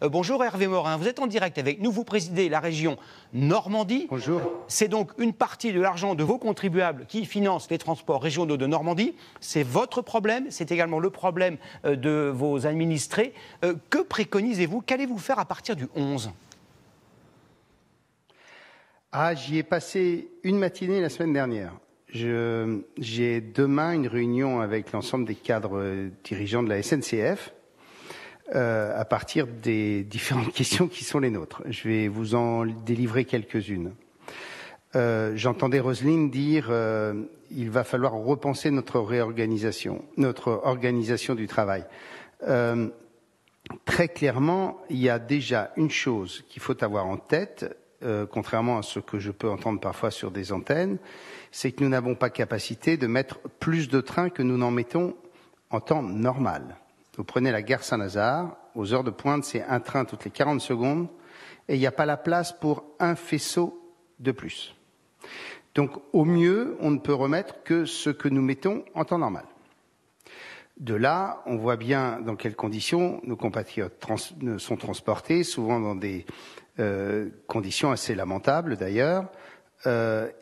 Bonjour Hervé Morin, vous êtes en direct avec nous, vous présidez la région Normandie. Bonjour. C'est donc une partie de l'argent de vos contribuables qui finance les transports régionaux de Normandie. C'est votre problème, c'est également le problème de vos administrés. Que préconisez-vous? Qu'allez-vous faire à partir du 11? J'y ai passé une matinée la semaine dernière. J'ai demain une réunion avec l'ensemble des cadres dirigeants de la SNCF. À partir des différentes questions qui sont les nôtres. Je vais vous en délivrer quelques-unes. J'entendais Roselyne dire il va falloir repenser notre organisation du travail. Très clairement, il y a déjà une chose qu'il faut avoir en tête, contrairement à ce que je peux entendre parfois sur des antennes, c'est que nous n'avons pas capacité de mettre plus de trains que nous n'en mettons en temps normal. Vous prenez la gare Saint-Lazare, aux heures de pointe, c'est un train toutes les 40 secondes, et il n'y a pas la place pour un faisceau de plus. Donc, au mieux, on ne peut remettre que ce que nous mettons en temps normal. De là, on voit bien dans quelles conditions nos compatriotes sont transportés, souvent dans des conditions assez lamentables d'ailleurs,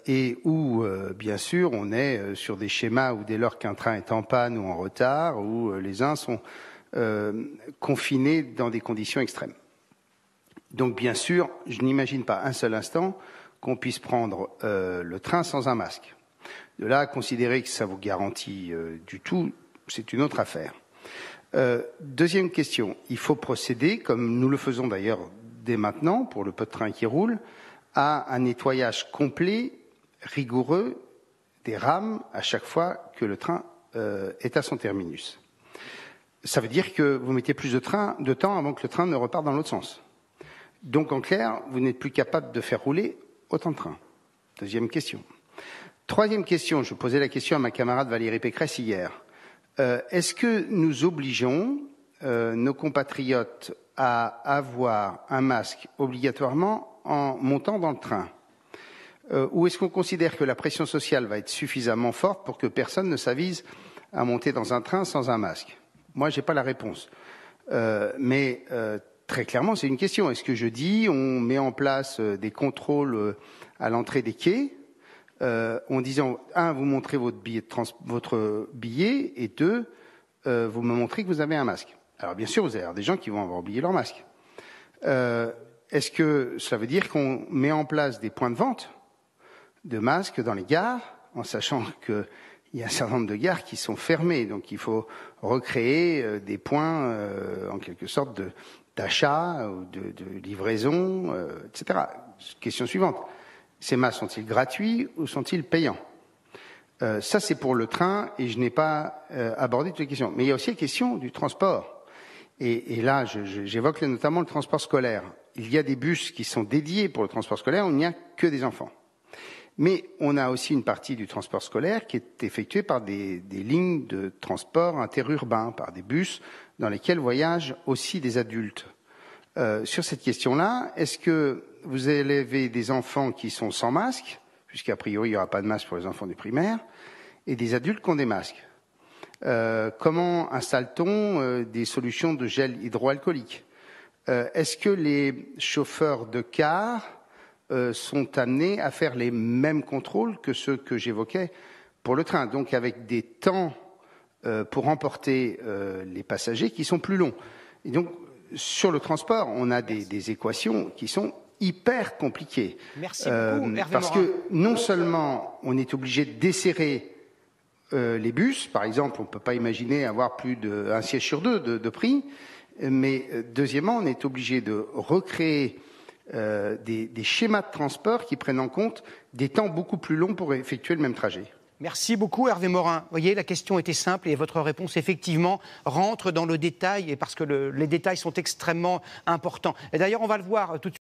et où, bien sûr, on est sur des schémas où dès lors qu'un train est en panne ou en retard, où les uns sont confinés dans des conditions extrêmes. Donc, bien sûr, je n'imagine pas un seul instant qu'on puisse prendre le train sans un masque. De là à considérer que ça vous garantit du tout, c'est une autre affaire. Deuxième question, il faut procéder, comme nous le faisons d'ailleurs dès maintenant, pour le peu de trains qui roulent, à un nettoyage complet, rigoureux, des rames à chaque fois que le train est à son terminus. Ça veut dire que vous mettez plus de temps avant que le train ne reparte dans l'autre sens. Donc, en clair, vous n'êtes plus capable de faire rouler autant de trains. Deuxième question. Troisième question, je posais la question à ma camarade Valérie Pécresse hier. Est-ce que nous obligeons nos compatriotes à avoir un masque obligatoirement en montant dans le train? Ou est-ce qu'on considère que la pression sociale va être suffisamment forte pour que personne ne s'avise à monter dans un train sans un masque? Moi, je n'ai pas la réponse. Mais très clairement, c'est une question. Est-ce que je dis on met en place des contrôles à l'entrée des quais en disant, un, vous montrez votre billet, et deux, vous me montrez que vous avez un masque. Alors bien sûr, vous allez avoir des gens qui vont avoir oublié leur masque. Est-ce que ça veut dire qu'on met en place des points de vente de masques dans les gares, en sachant qu'il y a un certain nombre de gares qui sont fermées, donc il faut recréer des points, en quelque sorte, d'achat ou de livraison, etc. Question suivante. Ces masques sont-ils gratuits ou sont-ils payants? Ça, c'est pour le train, et je n'ai pas abordé toutes les questions. Mais il y a aussi la question du transport. Et là, j'évoque notamment le transport scolaire. Il y a des bus qui sont dédiés pour le transport scolaire où il n'y a que des enfants. Mais on a aussi une partie du transport scolaire qui est effectuée par des lignes de transport interurbain, par des bus dans lesquels voyagent aussi des adultes. Sur cette question-là, est-ce que vous élevez des enfants qui sont sans masque, puisqu'a priori il n'y aura pas de masque pour les enfants du primaire, et des adultes qui ont des masques? Comment installe-t-on des solutions de gel hydroalcoolique? Est-ce que les chauffeurs de car sont amenés à faire les mêmes contrôles que ceux que j'évoquais pour le train, donc avec des temps pour emporter les passagers qui sont plus longs? Et donc, sur le transport, on a des équations qui sont hyper compliquées. Merci beaucoup, Hervé parce Morin. que non seulement on est obligé de desserrer les bus, par exemple, on ne peut pas imaginer avoir plus d'un siège sur deux de pris, mais deuxièmement, on est obligé de recréer des schémas de transport qui prennent en compte des temps beaucoup plus longs pour effectuer le même trajet. Merci beaucoup Hervé Morin. Vous voyez, la question était simple et votre réponse, effectivement, rentre dans le détail, et parce que les détails sont extrêmement importants. Et d'ailleurs, on va le voir tout de suite.